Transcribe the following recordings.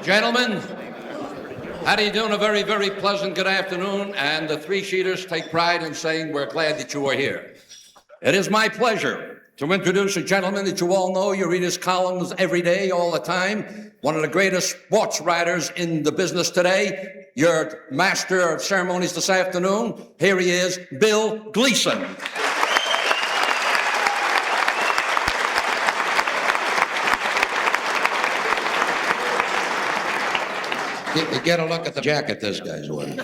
Gentlemen, how do you do? A very, very pleasant good afternoon, and the three-sheeters take pride in saying we're glad that you are here. It is my pleasure to introduce a gentleman that you all know. You read his columns every day, all the time. One of the greatest sports writers in the business today. Your master of ceremonies this afternoon. Here he is, Bill Gleason. You get a look at the jacket this guy's wearing.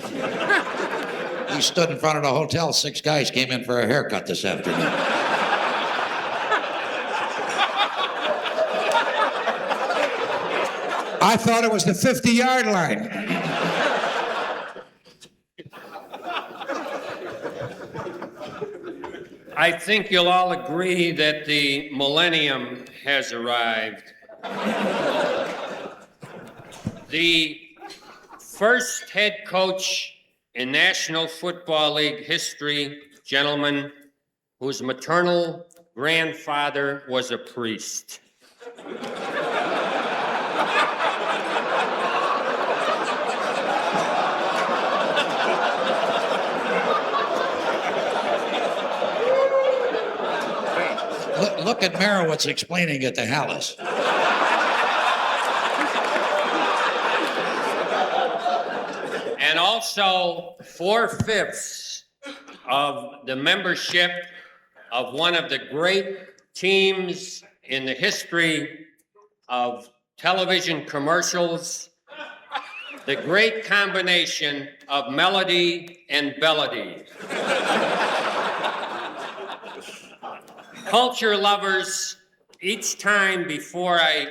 He stood in front of the hotel. 6 guys came in for a haircut this afternoon. I thought it was the 50-yard line. I think you'll all agree that the millennium has arrived. The first head coach in National Football League history, gentlemen, whose maternal grandfather was a priest. Look at Merowitz explaining it to Hallis. And also 4/5 of the membership of one of the great teams in the history of television commercials, the great combination of melody and bellady. Culture lovers, each time before I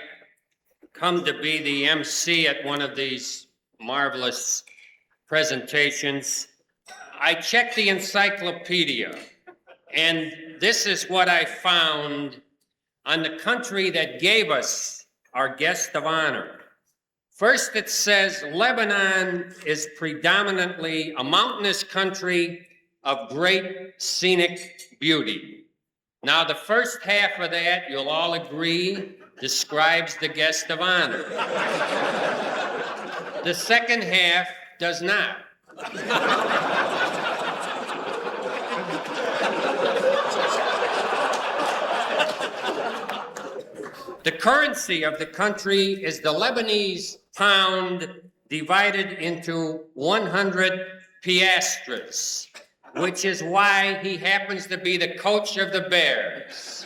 come to be the MC at one of these marvelous presentations, I check the encyclopedia, and this is what I found on the country that gave us our guest of honor. First, it says Lebanon is predominantly a mountainous country of great scenic beauty. Now, the first half of that, you'll all agree, describes the guest of honor. The second half does not. The currency of the country is the Lebanese pound divided into 100 piastres, which is why he happens to be the coach of the Bears.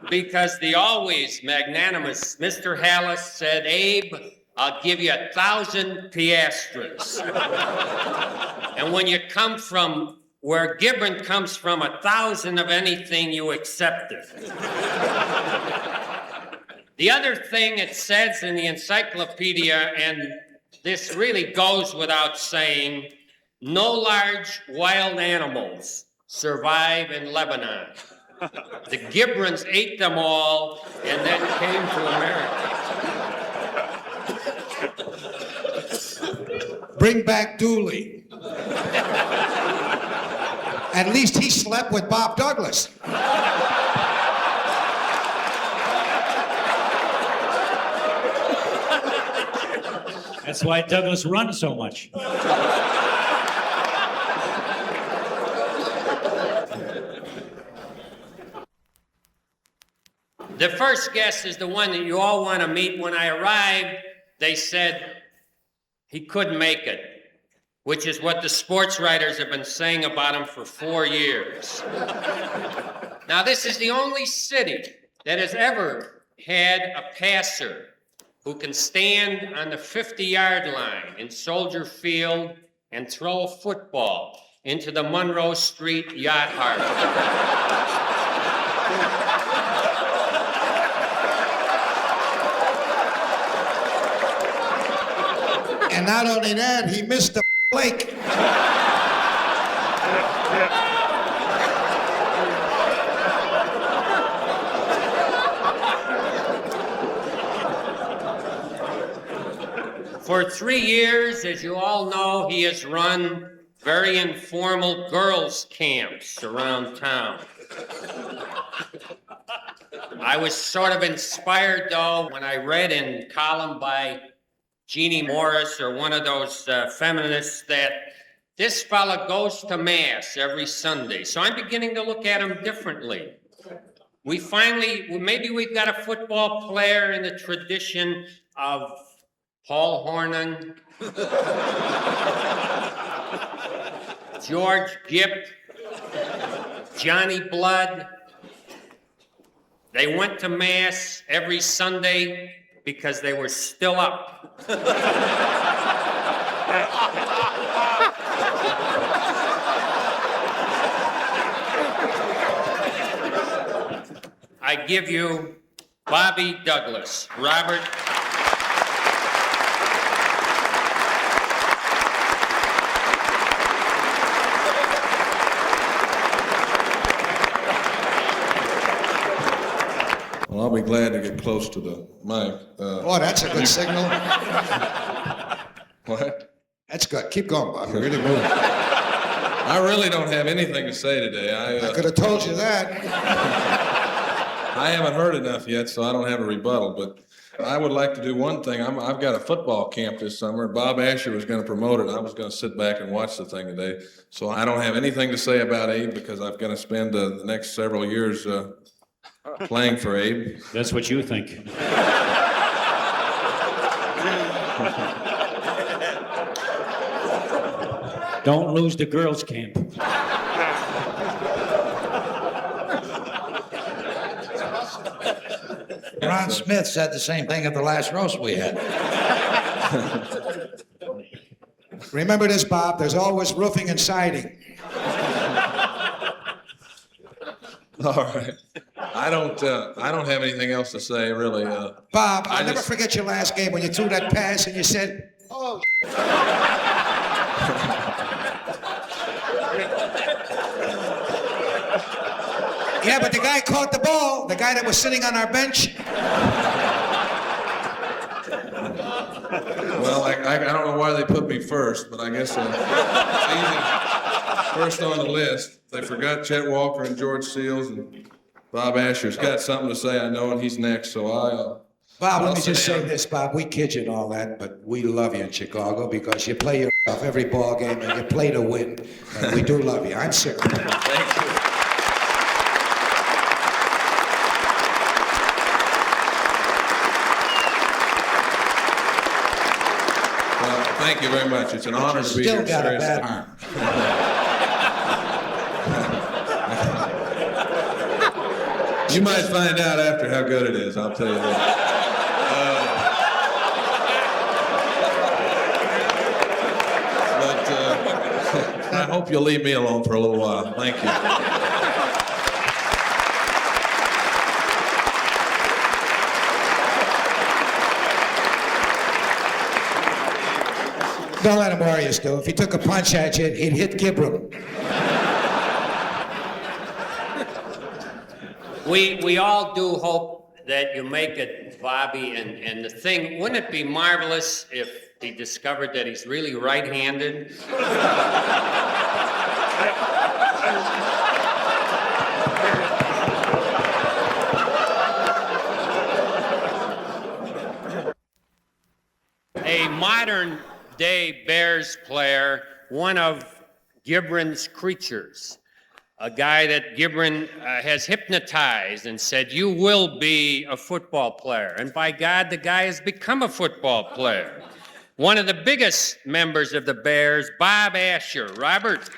Because the always magnanimous Mr. Hallis said, Abe, I'll give you 1,000 piastres. And when you come from where Gibron comes from, 1,000 of anything, you accept it. The other thing it says in the encyclopedia, and this really goes without saying, no large wild animals survive in Lebanon. The Gibrons ate them all and then came to America. Bring back Dooley. At least he slept with Bob Douglas. That's why Douglas runs so much. The first guest is the one that you all want to meet. When I arrived, they said he couldn't make it, which is what the sports writers have been saying about him for 4 years. Now, this is the only city that has ever had a passer who can stand on the 50-yard line in Soldier Field and throw a football into the Monroe Street Yacht Harbor. And not only that, he missed the lake. For 3 years, as you all know, he has run very informal girls' camps around town. I was sort of inspired, though, when I read in column by Jeannie Morris or one of those feminists that this fella goes to Mass every Sunday. So I'm beginning to look at him differently. Maybe we've got a football player in the tradition of Paul Hornung, George Gipp, Johnny Blood. They went to Mass every Sunday because they were still up. I give you Bobby Douglas. Robert. Well, I'll be glad to get close to the mic. Oh, that's a good signal. What? That's good. Keep going, Bob. You're really moving. I really don't have anything to say today. I could have told you that. I haven't heard enough yet, so I don't have a rebuttal. But I would like to do one thing. I've got a football camp this summer. Bob Asher was going to promote it. I was going to sit back and watch the thing today. So I don't have anything to say about Abe because I'm going to spend the next several years playing for Abe. That's what you think. Don't lose the girls' camp. Ron Smith said the same thing at the last roast we had. Remember this, Bob. There's always roofing and siding. All right. I don't have anything else to say, really. Bob, I'll never forget your last game when you threw that pass and you said, "Oh." Yeah, but the guy caught the ball. The guy that was sitting on our bench. Well, I don't know why they put me first, but I guess it's easy. First on the list. They forgot Chet Walker and George Seals, and Bob Asher's got something to say, I know, and he's next, so Bob, I'll let me sit just say down. this, Bob. We kid you and all that, but we love you in Chicago because you play yourself every ball game and you play to win. And we do love you. I'm serious. Thank you. Well, thank you very much. It's an honor to be Still here. got a Seriously. bad arm. You might find out after how good it is, I'll tell you that. But I hope you'll leave me alone for a little while. Thank you. Don't let him worry you, Stu. If he took a punch at you, he'd hit Gibron. We all do hope that you make it, Bobby, and the thing, wouldn't it be marvelous if he discovered that he's really right-handed? A modern-day Bears player, one of Gibron's creatures. A guy that Gibron has hypnotized and said, you will be a football player. And by God, the guy has become a football player. One of the biggest members of the Bears, Bob Asher. Robert.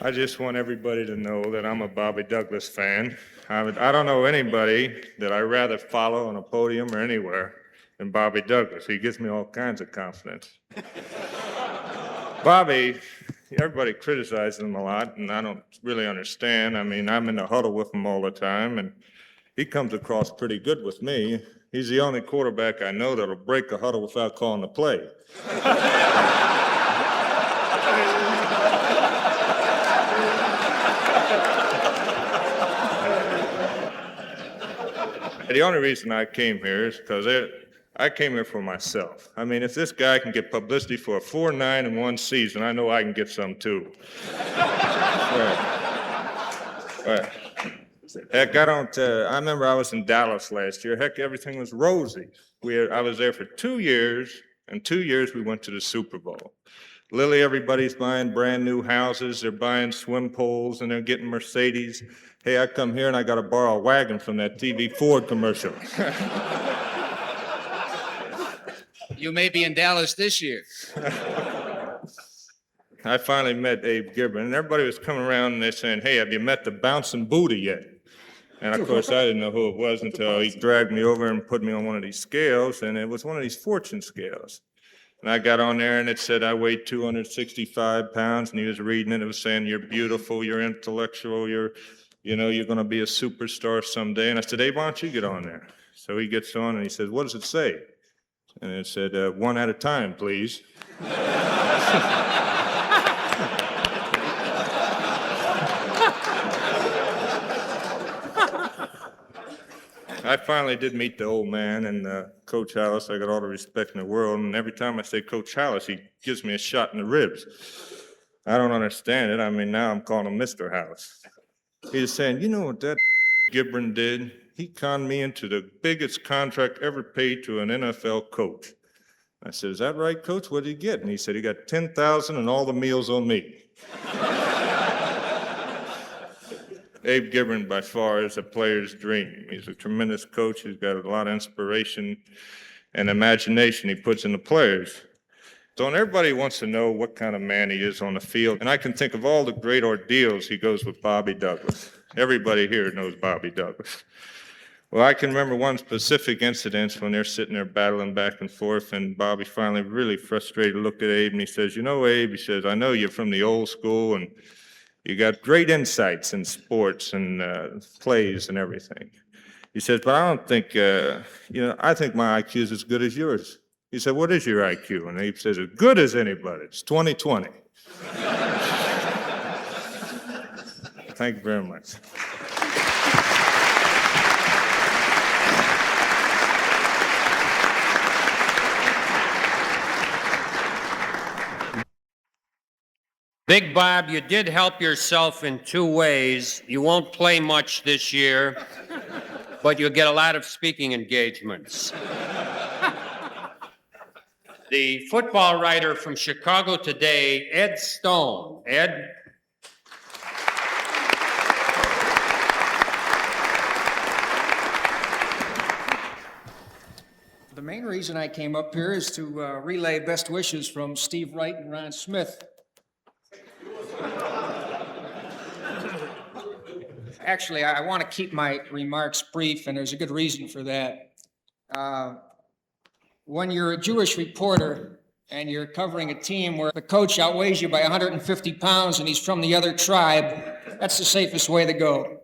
I just want everybody to know that I'm a Bobby Douglas fan. I don't know anybody that I'd rather follow on a podium or anywhere than Bobby Douglas. He gives me all kinds of confidence. Bobby, everybody criticizes him a lot, and I don't really understand. I mean, I'm in the huddle with him all the time, and he comes across pretty good with me. He's the only quarterback I know that'll break a huddle without calling the play. The only reason I came here is because I came here for myself. I mean, if this guy can get publicity for a 4-9 in one season, I know I can get some too. Right. Heck, I remember I was in Dallas last year. Heck, everything was rosy. I was there for 2 years, and 2 years we went to the Super Bowl. Literally, everybody's buying brand new houses, they're buying swim poles, and they're getting Mercedes. Hey, I come here and I gotta borrow a wagon from that TV Ford commercial. You may be in Dallas this year. I finally met Abe Gibron, and everybody was coming around and they're saying, hey, have you met the bouncing Buddha yet? And of course, I didn't know who it was until he dragged me over and put me on one of these scales, and it was one of these fortune scales. And I got on there and it said I weighed 265 pounds, and he was reading it. It was saying, you're beautiful, you're intellectual, you're going to be a superstar someday. And I said, hey, why don't you get on there? So he gets on and he says, what does it say? And it said, one at a time, please. I finally did meet the old man, and Coach Hallis. I got all the respect in the world, and every time I say Coach Hallis, he gives me a shot in the ribs. I don't understand it. I mean, now I'm calling him Mr. Hallis. He's saying, you know what that Gibron did? He conned me into the biggest contract ever paid to an NFL coach. I said, is that right, Coach? What did he get? And he said, he got $10,000 and all the meals on me. Abe Gibron, by far, is a player's dream. He's a tremendous coach. He's got a lot of inspiration and imagination he puts in the players. So everybody wants to know what kind of man he is on the field. And I can think of all the great ordeals he goes with Bobby Douglas. Everybody here knows Bobby Douglas. Well, I can remember one specific incident when they're sitting there battling back and forth, and Bobby finally, really frustrated, looked at Abe and he says, you know, Abe, he says, I know you're from the old school and you got great insights in sports and plays and everything. He says, but I don't think, I think my IQ is as good as yours. He said, what is your IQ? And Abe says, as good as anybody. It's 20/20. Thank you very much. Big Bob, you did help yourself in two ways. You won't play much this year, but you'll get a lot of speaking engagements. The football writer from Chicago Today, Ed Stone. Ed? The main reason I came up here is to relay best wishes from Steve Wright and Ron Smith. Actually, I want to keep my remarks brief, and there's a good reason for that. When you're a Jewish reporter and you're covering a team where the coach outweighs you by 150 pounds and he's from the other tribe, that's the safest way to go.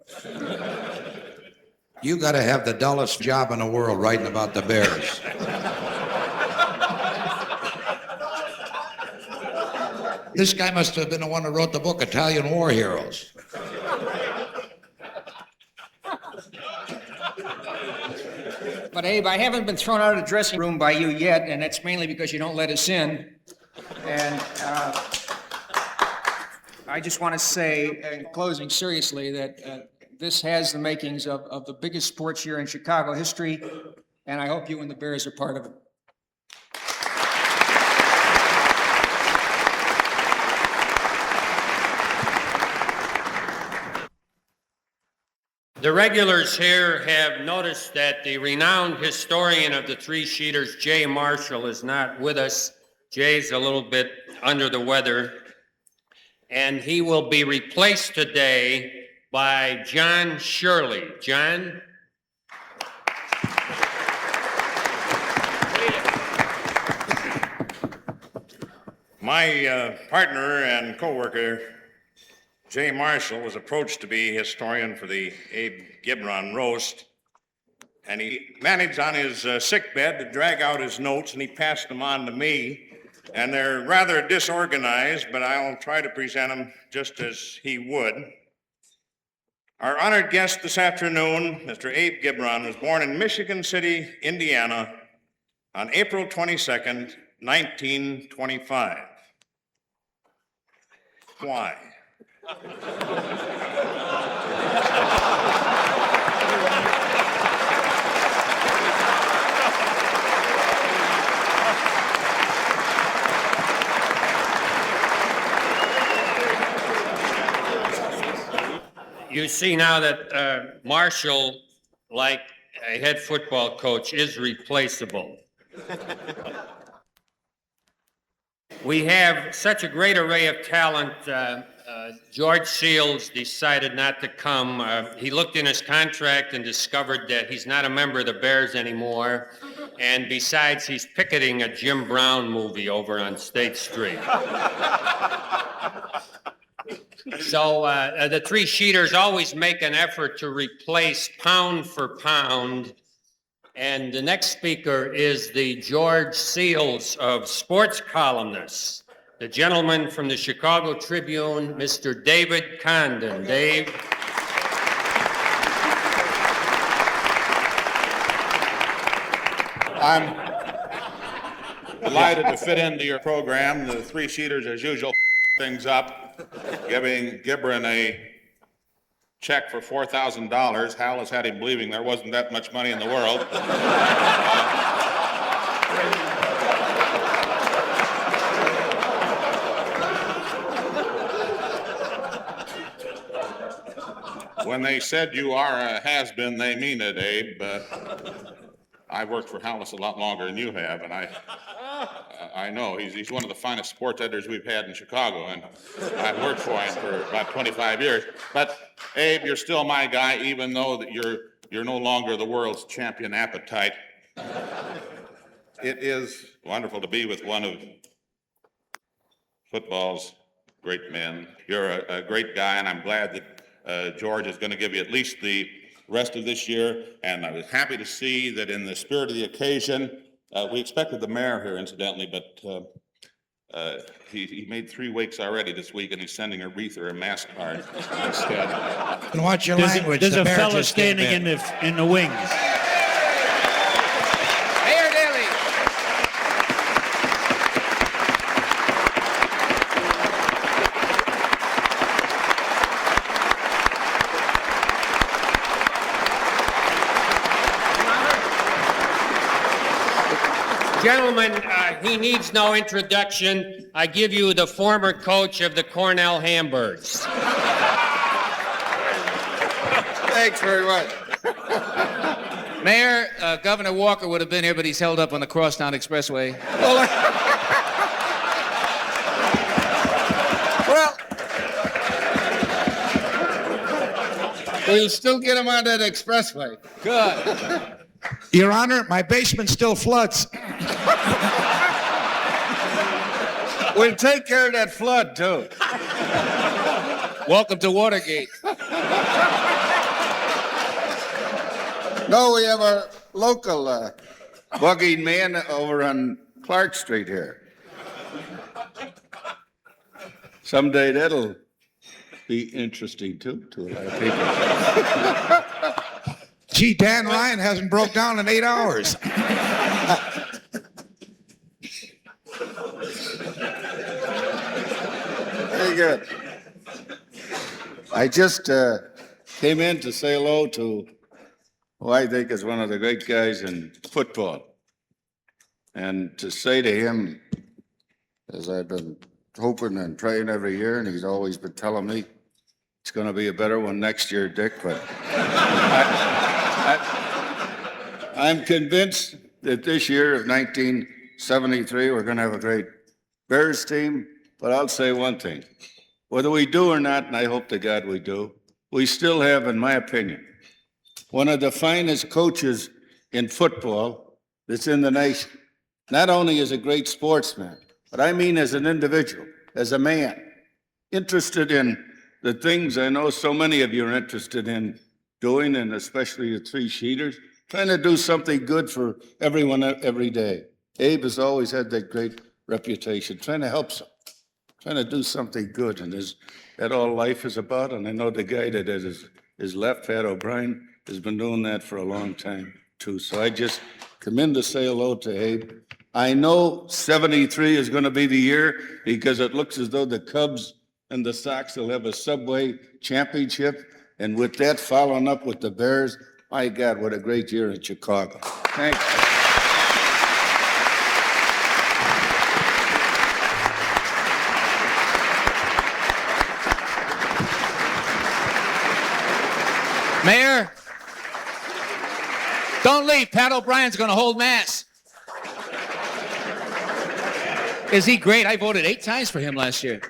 You got to have the dullest job in the world writing about the Bears. This guy must have been the one who wrote the book Italian War Heroes. But Abe, I haven't been thrown out of the dressing room by you yet, and it's mainly because you don't let us in. And I just want to say, in closing, seriously, that this has the makings of the biggest sports year in Chicago history, and I hope you and the Bears are part of it. The regulars here have noticed that the renowned historian of the three-sheeters, Jay Marshall, is not with us. Jay's a little bit under the weather, and he will be replaced today by John Shirley. John? My partner and co-worker, Jay Marshall, was approached to be historian for the Abe Gibron roast, and he managed on his sickbed to drag out his notes, and he passed them on to me, and they're rather disorganized, but I'll try to present them just as he would. Our honored guest this afternoon, Mr. Abe Gibron, was born in Michigan City, Indiana, on April 22nd, 1925. Why? You see now that Marshall, like a head football coach, is replaceable. We have such a great array of talent. George Seals decided not to come. He looked in his contract and discovered that he's not a member of the Bears anymore. And besides, he's picketing a Jim Brown movie over on State Street. So the three sheeters always make an effort to replace pound for pound. And the next speaker is the George Seals of sports columnists, the gentleman from the Chicago Tribune, Mr. David Condon. Dave. I'm delighted to fit into your program. The three sheeters, as usual, things up, giving Gibron a check for $4,000. Hal has had him believing there wasn't that much money in the world. When they said you are a has-been, they mean it, Abe. I've worked for Hallis a lot longer than you have, and I know he's one of the finest sports editors we've had in Chicago, and I've worked for him for about 25 years. But Abe, you're still my guy, even though that you're no longer the world's champion appetite. It is wonderful to be with one of football's great men. You're a great guy, and I'm glad that George is going to give you at least the rest of this year, and I was happy to see that in the spirit of the occasion, we expected the mayor here, incidentally, but he made 3 wakes already this week, and he's sending a wreath or a mass card instead. And watch your language. There's the a bear fella just came standing in the wings. Mayor Daley. Gentlemen, he needs no introduction. I give you the former coach of the Cornell Hamburgs. Thanks very much. Mayor, Governor Walker would have been here, but he's held up on the Crosstown Expressway. Well, we'll still get him on that expressway. Good. Your Honor, my basement still floods. We'll take care of that flood, too. Welcome to Watergate. No, we have our local bugging man over on Clark Street here. Someday that'll be interesting, too, to a lot of people. Gee, Dan Ryan hasn't broke down in 8 hours. Very good. I just came in to say hello to who I think is one of the great guys in football. And to say to him, as I've been hoping and praying every year, and he's always been telling me, it's going to be a better one next year, Dick, but I'm convinced that this year of 1973, we're going to have a great Bears team. But I'll say one thing. Whether we do or not, and I hope to God we do, we still have, in my opinion, one of the finest coaches in football that's in the nation. Not only as a great sportsman, but I mean as an individual, as a man, interested in the things I know so many of you are interested in doing, and especially the three sheeters, trying to do something good for everyone every day. Abe has always had that great reputation, trying to help some, trying to do something good, and that all life is about. And I know the guy that is left, Pat O'Brien, has been doing that for a long time too. So I just come in to say hello to Abe. I know 73 is going to be the year because it looks as though the Cubs and the Sox will have a Subway championship. And with that, following up with the Bears, my God, what a great year in Chicago. Thanks. Mayor, don't leave. Pat O'Brien's going to hold mass. Is he great? I voted 8 times for him last year.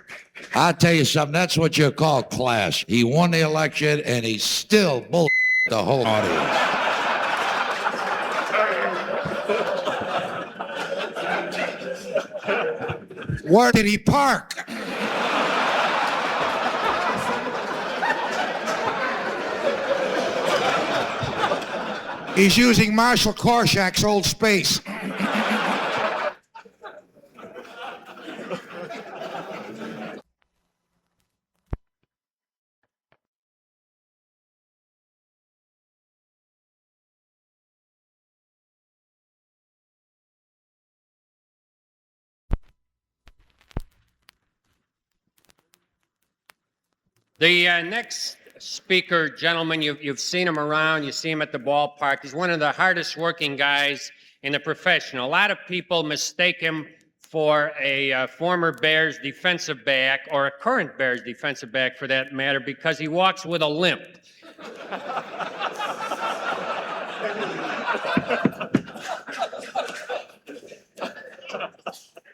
I'll tell you something, that's what you call class. He won the election and he still bull the whole audience. Where did he park? He's using Marshall Korshak's old space. The next speaker, gentlemen, you've seen him around, you see him at the ballpark. He's one of the hardest working guys in the profession. A lot of people mistake him for a former Bears defensive back, or a current Bears defensive back for that matter, because he walks with a limp.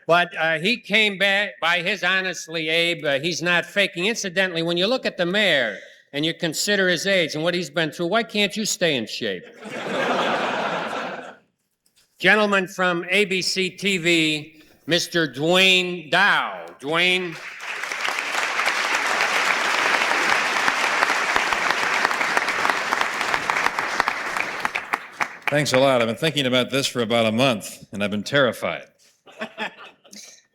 But he came back, by his honestly, Abe, he's not faking. Incidentally, when you look at the mayor and you consider his age and what he's been through, why can't you stay in shape? Gentleman from ABC TV, Mr. Duane Dow. Duane. Thanks a lot. I've been thinking about this for about a month, and I've been terrified.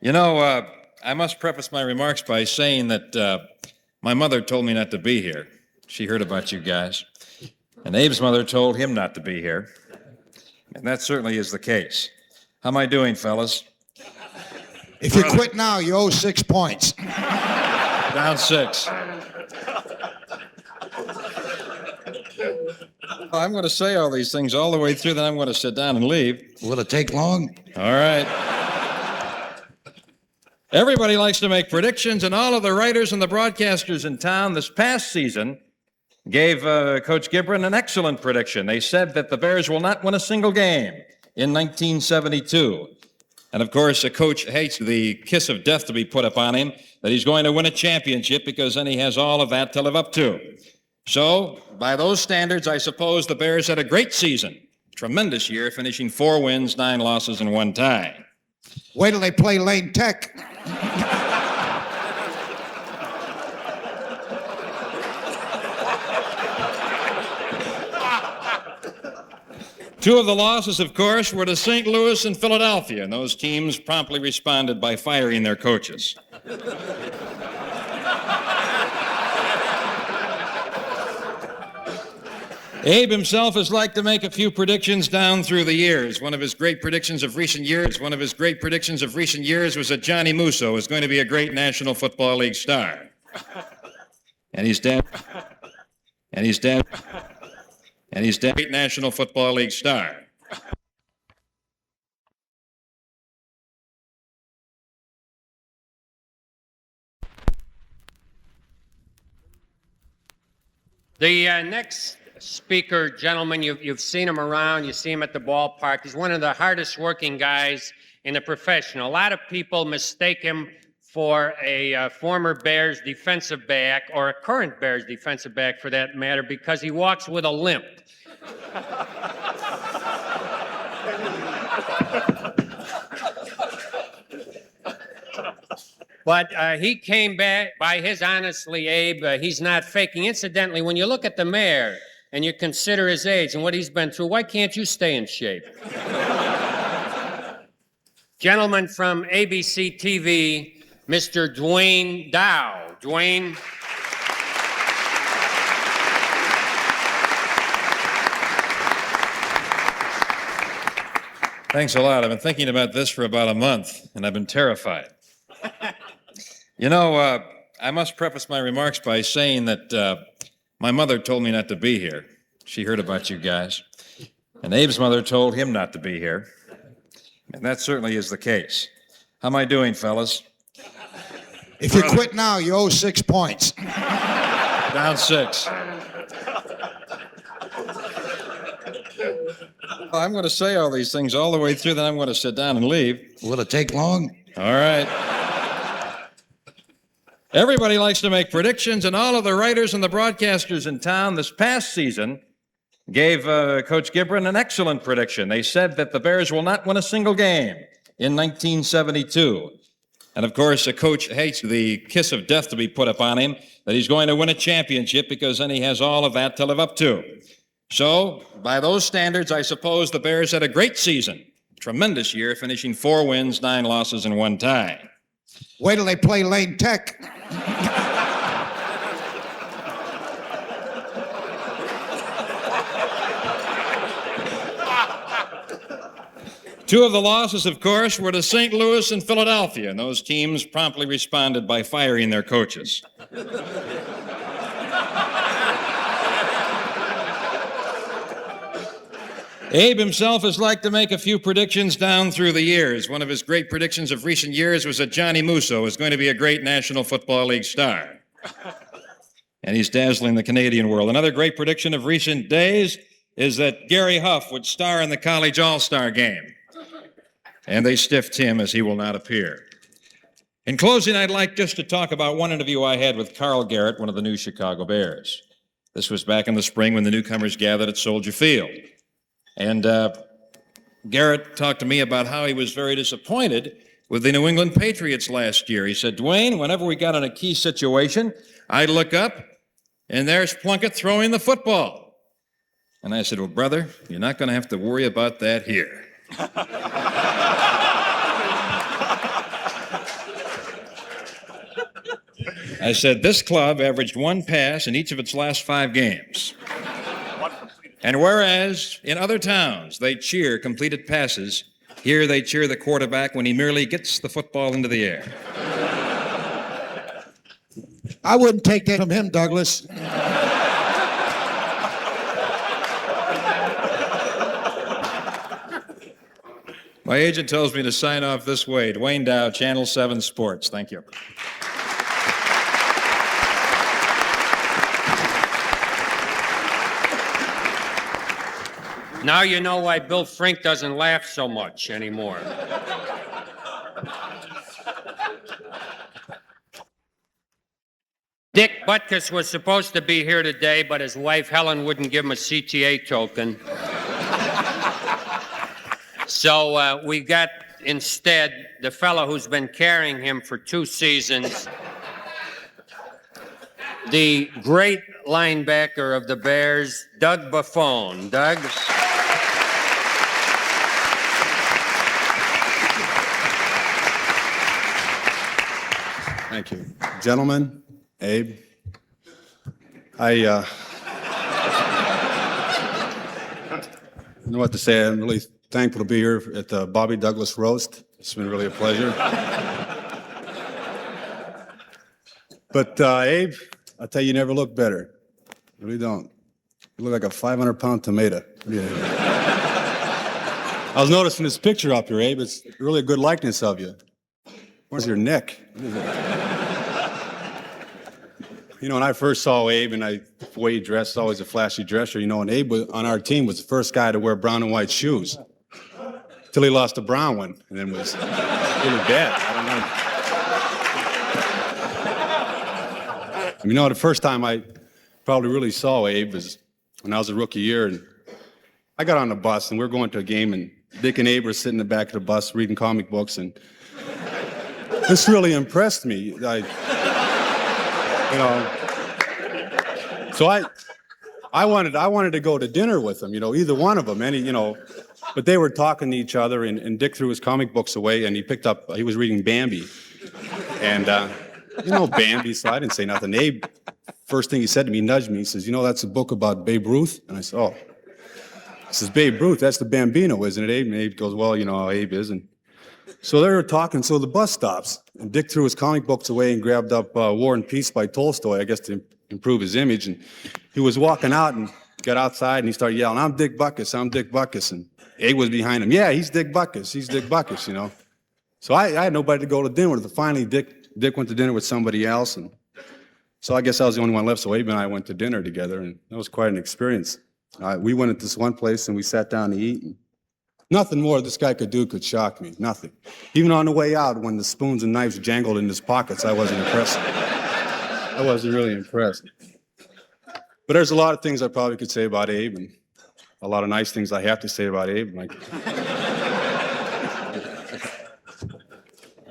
You know, I must preface my remarks by saying that my mother told me not to be here. She heard about you guys. And Abe's mother told him not to be here. And that certainly is the case. How am I doing, fellas? If you quit now, you owe 6 points. Down 6. I'm going to say all these things all the way through, then I'm going to sit down and leave. Will it take long? All right. Everybody likes to make predictions, and all of the writers and the broadcasters in town this past season gave Coach Gibron an excellent prediction. They said that the Bears will not win a single game in 1972. And of course, a coach hates the kiss of death to be put upon him, that he's going to win a championship, because then he has all of that to live up to. So, by those standards, I suppose the Bears had a great season. Tremendous year, finishing 4 wins, 9 losses, and 1 tie. Wait till they play Lane Tech. Two of the losses, of course, were to St. Louis and Philadelphia, and those teams promptly responded by firing their coaches. Abe himself has liked to make a few predictions down through the years. One of his great predictions of recent years was that Johnny Musso was going to be a great National Football League star. And he's dead. Great National Football League star. The next speaker, gentlemen, you've seen him around, you see him at the ballpark. He's one of the hardest working guys in the profession. A lot of people mistake him for a former Bears defensive back, or a current Bears defensive back for that matter, because he walks with a limp. But he came back, by his honestly, Abe, he's not faking. Incidentally, when you look at the mayor and you consider his age and what he's been through, why can't you stay in shape? Gentleman from ABC TV, Mr. Duane Dow. Duane. Thanks a lot. I've been thinking about this for about a month, and I've been terrified. You know, I must preface my remarks by saying that my mother told me not to be here. She heard about you guys. And Abe's mother told him not to be here. And that certainly is the case. How am I doing, fellas? If you quit now, you owe 6 points. Down 6. Well, I'm going to say all these things all the way through, then I'm going to sit down and leave. Will it take long? All right. Everybody likes to make predictions, and all of the writers and the broadcasters in town this past season gave Coach Gibron an excellent prediction. They said that the Bears will not win a single game in 1972. And of course, a coach hates the kiss of death to be put upon him, that he's going to win a championship because then he has all of that to live up to. So, by those standards, I suppose the Bears had a great season. Tremendous year, finishing 4 wins, 9 losses, and 1 tie. Wait till they play Lane Tech. Two of the losses, of course, were to St. Louis and Philadelphia, and those teams promptly responded by firing their coaches. Abe himself has liked to make a few predictions down through the years. One of his great predictions of recent years was that Johnny Musso was going to be a great National Football League star. And he's dazzling the Canadian world. Another great prediction of recent days is that Gary Huff would star in the College All-Star Game. And they stiffed him, as he will not appear. In closing, I'd like just to talk about one interview I had with Carl Garrett, one of the new Chicago Bears. This was back in the spring when the newcomers gathered at Soldier Field. And Garrett talked to me about how he was very disappointed with the New England Patriots last year. He said, Duane, whenever we got in a key situation, I'd look up, and there's Plunkett throwing the football. And I said, well, brother, you're not going to have to worry about that here. I said, this club averaged 1 pass in each of its last 5 games. And whereas in other towns they cheer completed passes, here they cheer the quarterback when he merely gets the football into the air. I wouldn't take that from him, Douglas. My agent tells me to sign off this way. Duane Dow, Channel 7 Sports. Thank you. Now you know why Bill Frink doesn't laugh so much anymore. Dick Butkus was supposed to be here today, but his wife Helen wouldn't give him a CTA token. So we got instead the fellow who's been carrying him for 2 seasons, the great linebacker of the Bears, Doug Buffone. Doug? Thank you. Gentlemen, Abe, I don't know what to say. I'm really thankful to be here at the Bobby Douglas Roast. It's been really a pleasure. But Abe, I'll tell you, you never look better. You really don't. You look like a 500-pound tomato. I was noticing this picture up here, Abe. It's really a good likeness of you. Where's your neck? You know, when I first saw Abe and the way he dressed, always a flashy dresser, you know, and Abe on our team was the first guy to wear brown and white shoes. Till he lost a brown one and then was really bad. I don't know. You know, the first time I probably really saw Abe was when I was a rookie year, and I got on the bus and we were going to a game, and Dick and Abe were sitting in the back of the bus reading comic books, and this really impressed me. So I wanted to go to dinner with them, you know, either one of them, but they were talking to each other, and Dick threw his comic books away, and he was reading Bambi, and Bambi, so I didn't say nothing. Abe, first thing he said to me, nudged me, he says, you know, that's a book about Babe Ruth? And I said, oh. says, Babe Ruth, that's the Bambino, isn't it, Abe? And Abe goes, well, you know how Abe is. And so they were talking, so the bus stops. And Dick threw his comic books away and grabbed up War and Peace by Tolstoy, I guess to improve his image. And he was walking out and got outside and he started yelling, I'm Dick Butkus, I'm Dick Butkus. And Abe was behind him. Yeah, he's Dick Butkus, he's Dick Butkus, you know. So I had nobody to go to dinner with. Finally, Dick went to dinner with somebody else. And so I guess I was the only one left. So Abe and I went to dinner together and that was quite an experience. We went at this one place and we sat down to eat. And nothing more this guy could do could shock me, nothing. Even on the way out when the spoons and knives jangled in his pockets, I wasn't impressed. I wasn't really impressed. But there's a lot of things I probably could say about Abe and a lot of nice things I have to say about Abe. Like,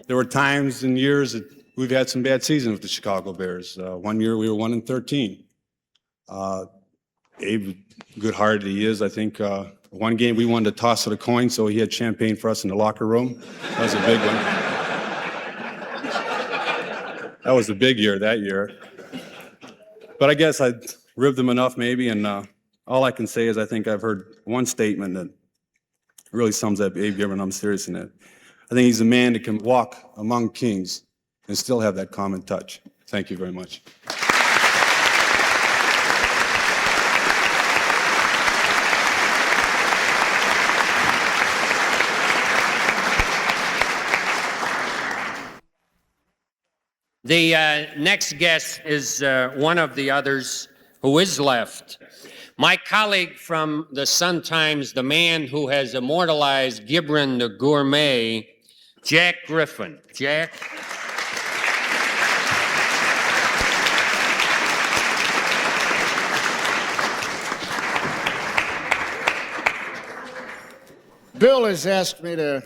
there were times and years that we've had some bad seasons with the Chicago Bears. One year we were 1-13. Abe, good-hearted he is, I think one game we wanted to toss it a coin, so he had champagne for us in the locker room. That was a big one. That was the big year that year. But I guess I ribbed him enough maybe, and all I can say is I think I've heard one statement that really sums up Abe Gibron. I'm serious in that. I think he's a man that can walk among kings and still have that common touch. Thank you very much. The next guest is one of the others who is left. My colleague from the Sun-Times, the man who has immortalized Gibron the gourmet, Jack Griffin. Jack? Bill has asked me to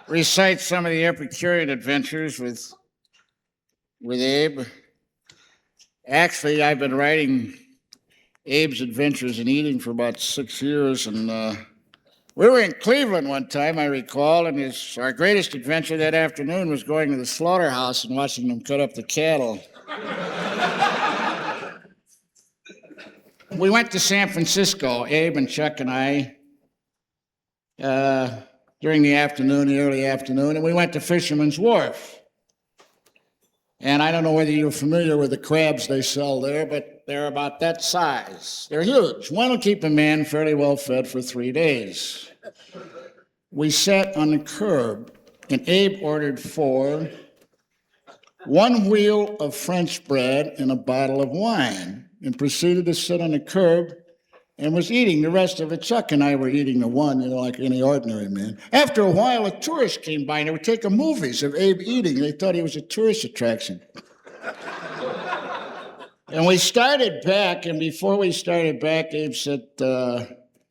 recite some of the Epicurean adventures with Abe. Actually, I've been writing Abe's adventures in eating for about 6 years, and we were in Cleveland one time, I recall, and our greatest adventure that afternoon was going to the slaughterhouse and watching them cut up the cattle. We went to San Francisco, Abe and Chuck and I, during the afternoon, the early afternoon, and we went to Fisherman's Wharf. And I don't know whether you're familiar with the crabs they sell there, but they're about that size. They're huge. One will keep a man fairly well fed for 3 days. We sat on the curb, and Abe ordered 4, 1 wheel of French bread and a bottle of wine, and proceeded to sit on the curb and was eating the rest of it. Chuck and I were eating the one, like any ordinary man. After a while, a tourist came by, and they were taking movies of Abe eating. They thought he was a tourist attraction. And we started back, and before we started back, Abe said,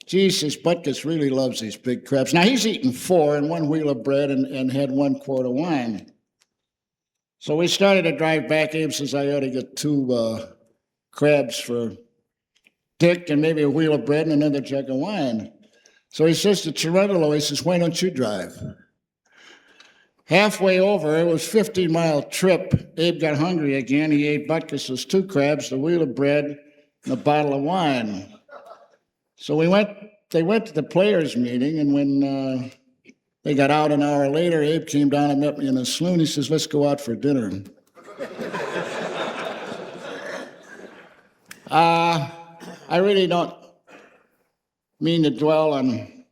Jesus, Butkus really loves these big crabs. Now, he's eaten 4 and 1 wheel of bread and had 1 quart of wine. So we started to drive back. Abe says, I ought to get 2 crabs for Dick and maybe a wheel of bread and another jug of wine. So he says to Rebuttal, he says, why don't you drive? Halfway over, it was a 15-mile trip. Abe got hungry again. He ate Butkus' 2 crabs, the wheel of bread, and a bottle of wine. So they went to the players' meeting, and when they got out an hour later, Abe came down and met me in the saloon. He says, let's go out for dinner. I really don't mean to dwell on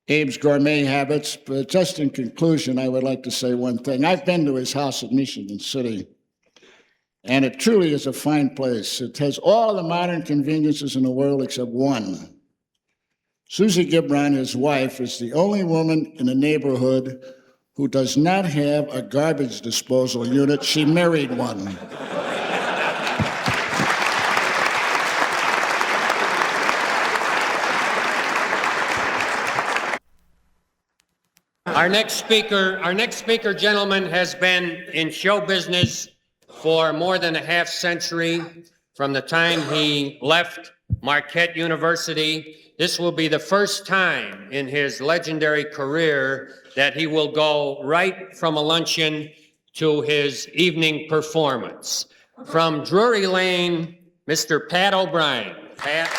Abe's gourmet habits, but just in conclusion, I would like to say one thing. I've been to his house in Michigan City, and it truly is a fine place. It has all the modern conveniences in the world except one. Susie Gibron, his wife, is the only woman in the neighborhood who does not have a garbage disposal unit. She married one. Our next speaker, gentlemen, has been in show business for more than a half century. From the time he left Marquette University, this will be the first time in his legendary career that he will go right from a luncheon to his evening performance. From Drury Lane, Mr. Pat O'Brien. Pat.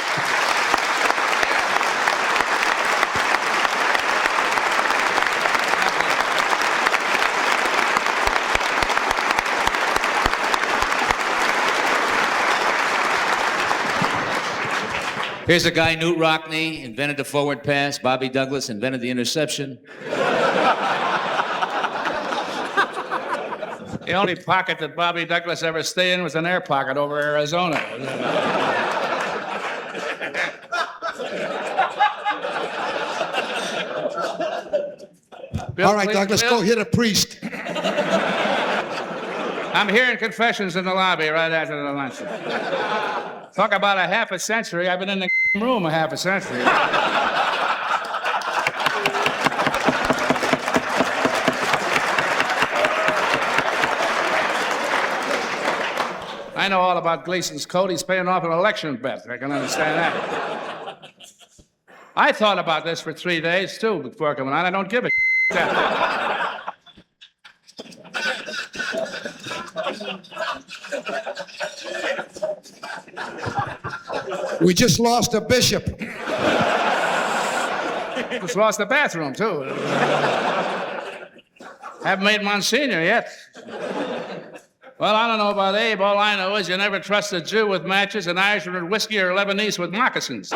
Here's a guy, Newt Rockne, invented the forward pass. Bobby Douglas invented the interception. The only pocket that Bobby Douglas ever stayed in was an air pocket over Arizona. All right, Douglas, go hit a priest. I'm hearing confessions in the lobby right after the lunch. Talk about a half a century. I've been in the room a half a century. I know all about Gleason's coat. He's paying off an election bet. I can understand that. I thought about this for 3 days, too, before coming on. I don't give a We just lost a bishop. Just lost the bathroom, too. Haven't made Monsignor yet. Well, I don't know about Abe. All I know is you never trust a Jew with matches, an Irishman with whiskey, or a Lebanese with moccasins.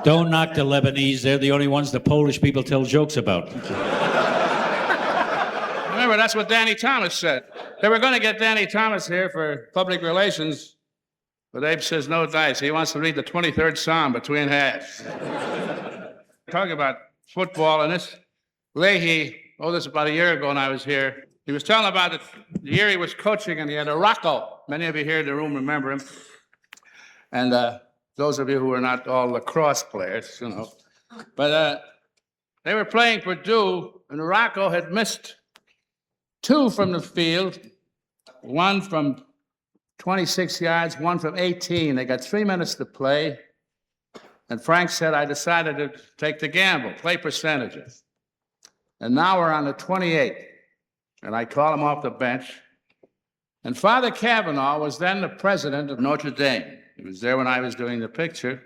Don't knock the Lebanese. They're the only ones the Polish people tell jokes about. Remember, that's what Danny Thomas said. They were going to get Danny Thomas here for public relations, but Abe says no dice. He wants to read the 23rd Psalm between halves. Talking about football, and this Leahy, this was about a year ago when I was here. He was telling about the year he was coaching, and he had a Rocco. Many of you here in the room remember him. And those of you who are not all lacrosse players, you know. But they were playing Purdue, and Rocco had missed 2 from the field, 1 from 26 yards, 1 from 18. They got 3 minutes to play. And Frank said, I decided to take the gamble, play percentages. And now we're on the 28. And I call him off the bench. And Father Kavanaugh was then the president of Notre Dame. He was there when I was doing the picture.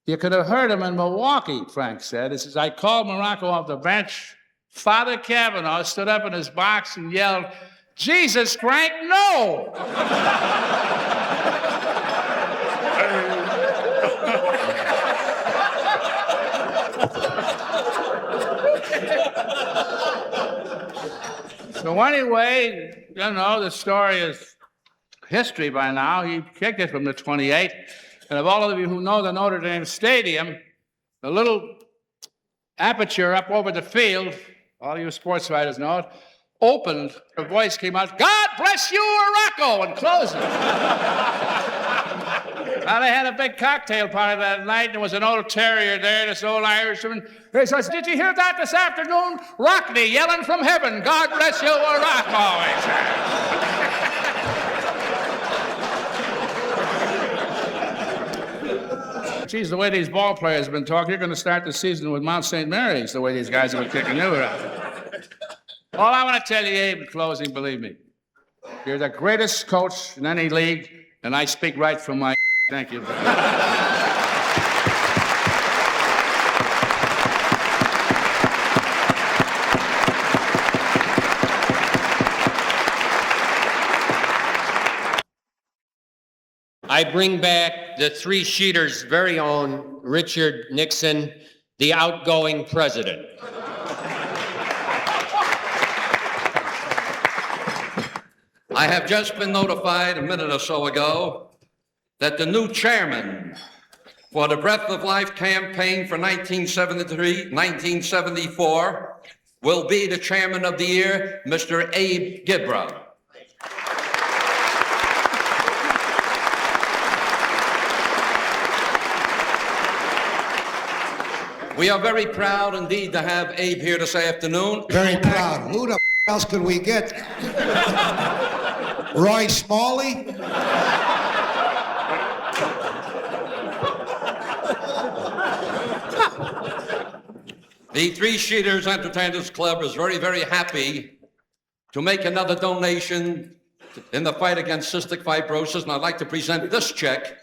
You could have heard him in Milwaukee, Frank said. He says, I called Morocco off the bench. Father Kavanaugh stood up in his box and yelled, Jesus, Frank, no! So anyway, you know, the story is history by now. He kicked it from the 28. And of all of you who know the Notre Dame Stadium, the little aperture up over the field, all you sports writers know it, opened, a voice came out, God bless you, Morocco, and closed it. Now, they had a big cocktail party that night, and there was an old terrier there, this old Irishman. He says, did you hear that this afternoon? Rockne yelling from heaven, God bless you, Morocco, he said. Geez, the way these ball players have been talking, you're going to start the season with Mount St. Mary's, the way these guys have been kicking you around. All I want to tell you, Abe, in closing, believe me, you're the greatest coach in any league, and I speak right from my... Thank you. I bring back the three-sheeter's very own Richard Nixon, the outgoing president. I have just been notified a minute or so ago that the new chairman for the Breath of Life campaign for 1973-1974 will be the chairman of the year, Mr. Abe Gibron. We are very proud indeed to have Abe here this afternoon. Very proud. Who the else could we get? Roy Smalley? The Three Sheeters Entertainers Club is very, very happy to make another donation in the fight against cystic fibrosis, and I'd like to present this check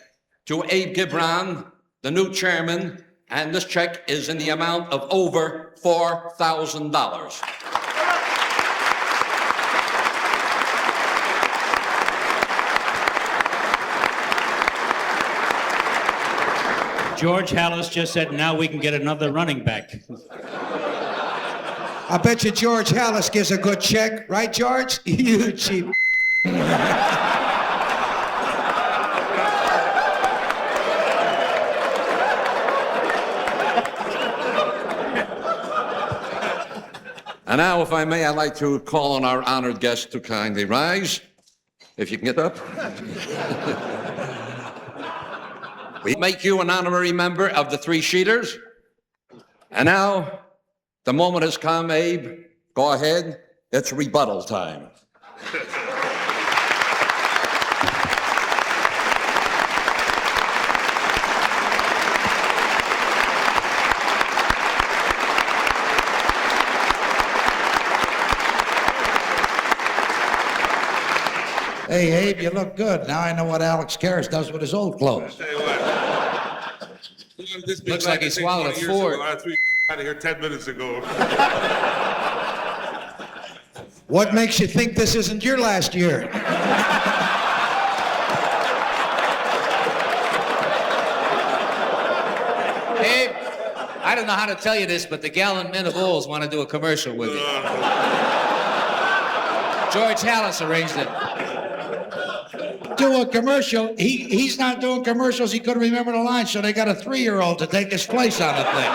to Abe Gibron, the new chairman, and this check is in the amount of over $4,000. George Hallis just said, now we can get another running back. I bet you George Hallis gives a good check, right, George? You cheap. And now, if I may, I'd like to call on our honored guest to kindly rise, if you can get up. We make you an honorary member of the Three Sheeters. And now, the moment has come, Abe. Go ahead. It's rebuttal time. Hey, Abe, you look good. Now I know what Alex Karras does with his old clothes. Looks like he swallowed a Ford. I threw out of here 10 minutes ago. What makes you think this isn't your last year? Abe, I don't know how to tell you this, but the Gallon Men of Olds want to do a commercial with you. George Hallis arranged it. Do a commercial. He's not doing commercials. He couldn't remember the line, so they got a 3-year-old to take his place on the thing.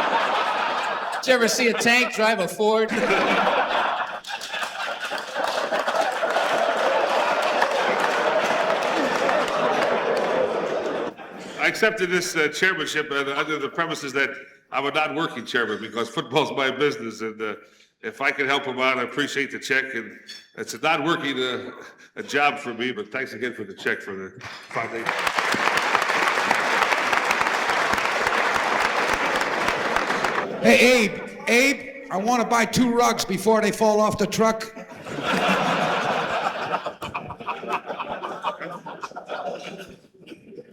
Did you ever see a tank drive a Ford? I accepted this chairmanship under the premises that I'm a non-working chairman because football's my business, and if I can help him out, I appreciate the check. And it's a non-working a job for me, but thanks again for the check for the foundation. Hey, Abe, I want to buy 2 rugs before they fall off the truck.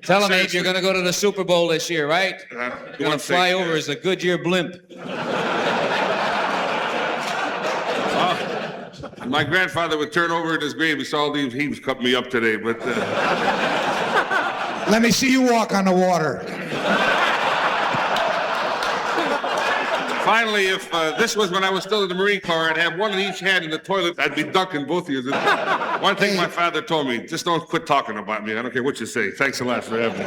Tell him, Abe, you're going to go to the Super Bowl this year, right? You're going to fly over as a Goodyear blimp. My grandfather would turn over in his grave. He saw these heaves cut me up today, but... Let me see you walk on the water. Finally, if this was when I was still in the Marine Corps, I'd have one in each hand in the toilet. I'd be dunking both of you. One thing my father told me, just don't quit talking about me. I don't care what you say. Thanks a lot for having me.